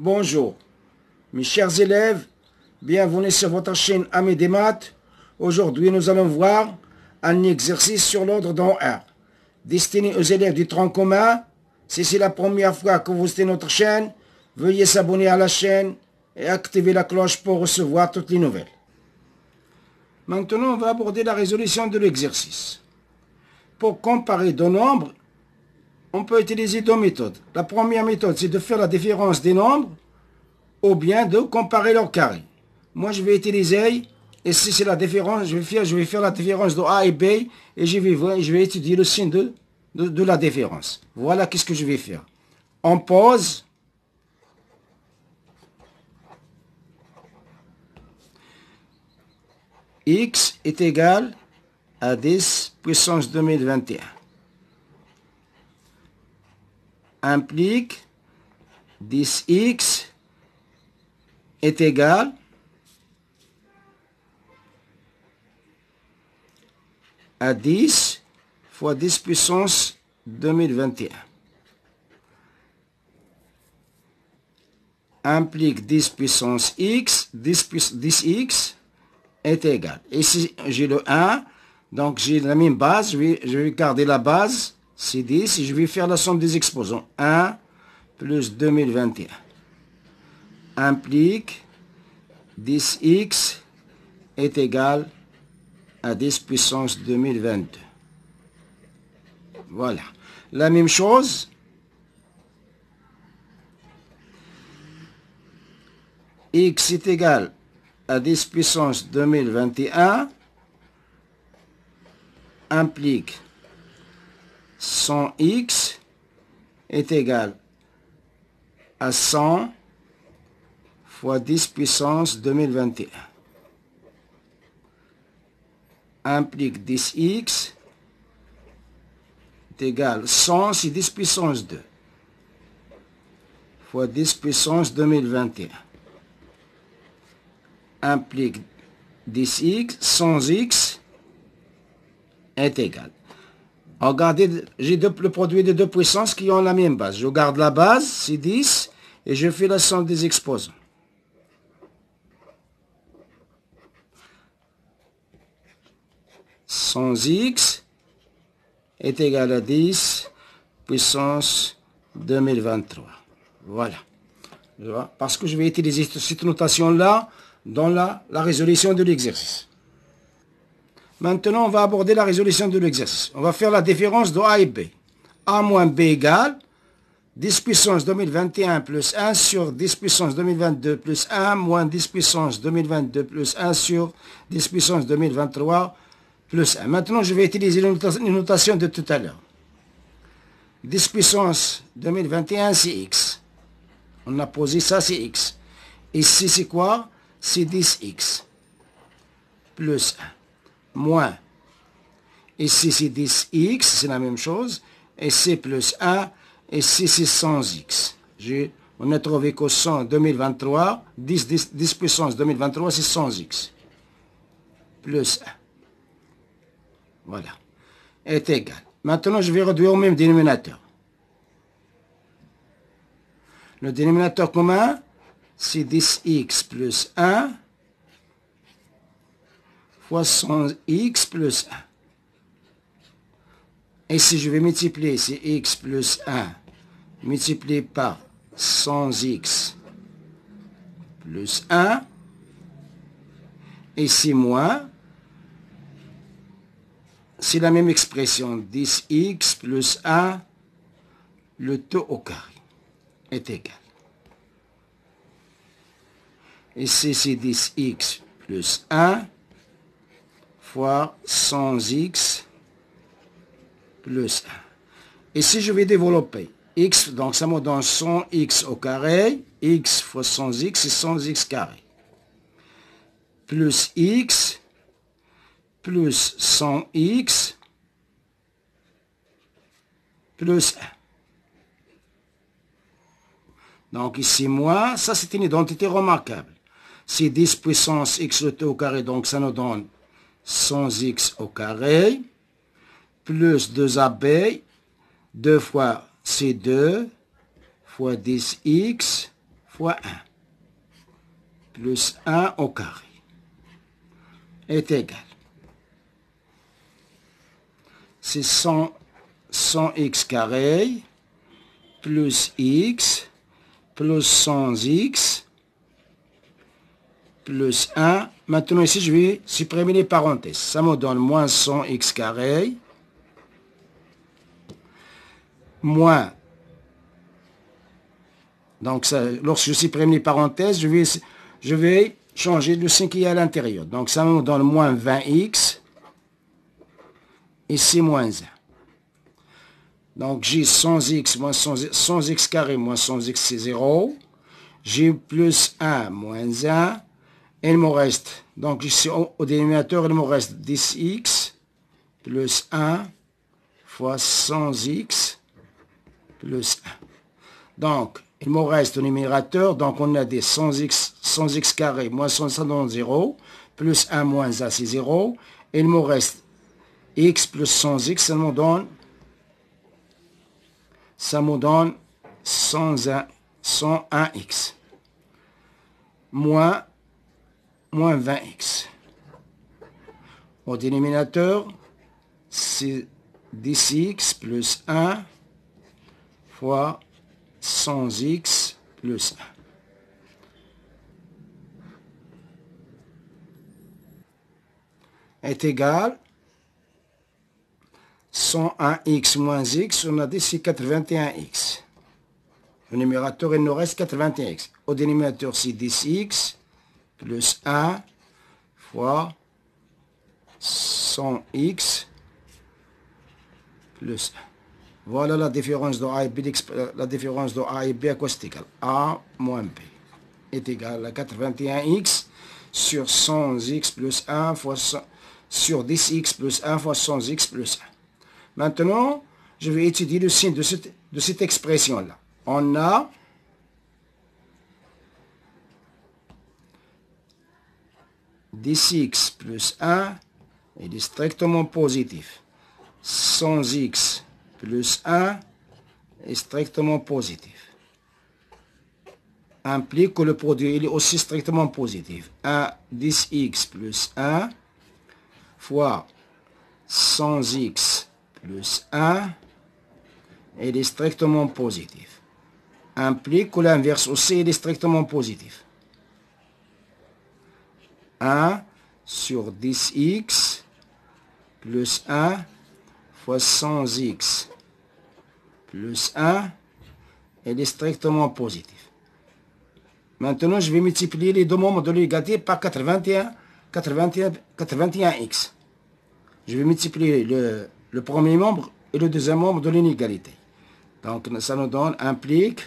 Bonjour, mes chers élèves, bienvenue sur votre chaîne Amis des maths. Aujourd'hui, nous allons voir un exercice sur l'ordre d'en 1, destiné aux élèves du tronc commun. Si c'est la première fois que vous visitez notre chaîne, veuillez s'abonner à la chaîne et activer la cloche pour recevoir toutes les nouvelles. Maintenant, on va aborder la résolution de l'exercice. Pour comparer deux nombres, on peut utiliser deux méthodes. La première méthode, c'est de faire la différence des nombres ou bien de comparer leurs carrés. Moi, je vais utiliser, et si c'est la différence, je vais faire la différence de A et B et je vais étudier le signe de la différence. Voilà qu'est-ce que je vais faire. On pose. X est égal à 10 puissance 2021. Implique 10x est égal à 10 fois 10 puissance 2021. Implique 10 puissance x, 10x est égal. Ici, j'ai le 1, donc j'ai la même base, je vais garder la base, c'est 10, et je vais faire la somme des exposants. 1 plus 2021 implique 10x est égal à 10 puissance 2022. Voilà. La même chose, x est égal à 10 puissance 2021 implique 100x est égal à 100 fois 10 puissance 2021. Implique 10x est égal à 100, c'est 10 puissance 2 fois 10 puissance 2021. Implique 10x, 100x est égal. Regardez, j'ai le produit de deux puissances qui ont la même base. Je garde la base, c'est 10, et je fais la somme des exposants. « 100x est égal à 10 puissance 2023. » Voilà. Parce que je vais utiliser cette notation-là dans la résolution de l'exercice. Maintenant, on va aborder la résolution de l'exercice. On va faire la différence de A et B. A moins B égale 10 puissance 2021 plus 1 sur 10 puissance 2022 plus 1 moins 10 puissance 2022 plus 1 sur 10 puissance 2023 plus 1. Maintenant, je vais utiliser la notation de tout à l'heure. 10 puissance 2021, c'est x. On a posé ça, c'est x. Ici, c'est quoi? C'est 10x plus 1. Moins. Ici, c'est 10x, c'est la même chose. Ici, plus 1. Ici, c'est 100x. On a trouvé qu'au 100 2023, 10 puissance 2023, c'est 100x. Plus 1. Voilà. Est égal. Maintenant, je vais réduire au même dénominateur. Le dénominateur commun, c'est 10x plus 1 fois 100x plus 1. Et si je vais multiplier, c'est x plus 1 multiplié par 100x plus 1. Et c'est moins. C'est la même expression. 10x plus 1, le tout au carré est égal. Ici, c'est 10x plus 1 fois 100x plus 1. Et si je vais développer x, donc ça me donne 100x au carré, x fois 100x, c'est 100x carré, plus x, plus 100x, plus 1. Donc ici, moins, ça c'est une identité remarquable. C'est 10 puissance x le t au carré, donc ça nous donne 100x au carré, plus 2ab, 2 fois C2 fois 10x fois 1 plus 1 au carré est égal. C'est 100x carré plus x plus 100x plus 1. Maintenant ici, je vais supprimer les parenthèses. Ça me donne moins 100x carré moins. Donc, ça, lorsque je supprime les parenthèses, je vais changer le signe qui est à l'intérieur. Donc, ça me donne moins 20x. Ici, moins 1. Donc, j'ai 100x moins 100x carré moins 100x, c'est 0. J'ai plus 1 moins 1. Et il me reste, donc ici au dénominateur, il me reste 10x plus 1 fois 100x plus 1. Donc, il me reste au numérateur, donc on a des 100x carré moins 100, ça donne 0, plus 1 moins 1, c'est 0. Et il me reste x plus 100x, ça me donne 101x moins 20x. Au dénominateur, c'est 10x plus 1 fois 100x plus 1 est égal 101x moins x, on a dit c'est 81x. Au numérateur, il nous reste 81x. Au dénominateur, c'est 10x plus 1 fois 100x plus 1. Voilà la différence de A et B. La différence de A et B, à quoi c'est égal? A moins B est égal à 81x sur 100x plus 1 fois 100, sur 10x plus 1 fois 100x plus 1. Maintenant, je vais étudier le signe de cette expression-là. On a 10x plus 1, il est strictement positif. 100x plus 1 est strictement positif. Implique que le produit il est aussi strictement positif. 10x plus 1 fois 100x plus 1, il est strictement positif. Implique que l'inverse aussi il est strictement positif. 1 sur 10x plus 1 fois 100x plus 1, elle est strictement positif. Maintenant, je vais multiplier les deux membres de l'égalité par 81x. Je vais multiplier le premier membre et le deuxième membre de l'inégalité. Donc, ça nous donne, implique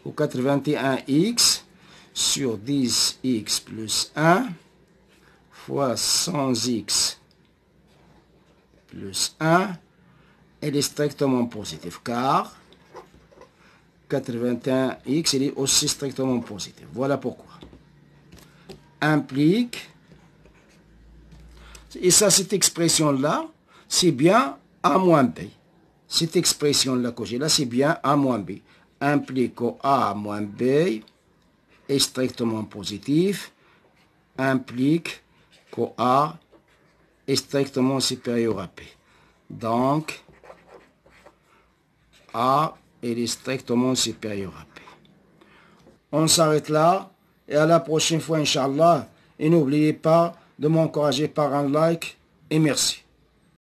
au 81x sur 10x plus 1 fois 100x plus 1, elle est strictement positive, car 81x, elle est aussi strictement positive. Voilà pourquoi. Implique, et ça, cette expression-là, c'est bien A moins B. Cette expression-là que j'ai là, c'est bien A moins B. Implique que A moins B est strictement positif, implique que A est strictement supérieur à B. Donc, A est strictement supérieur à B. On s'arrête là et à la prochaine fois, Inch'Allah. Et n'oubliez pas de m'encourager par un like et merci.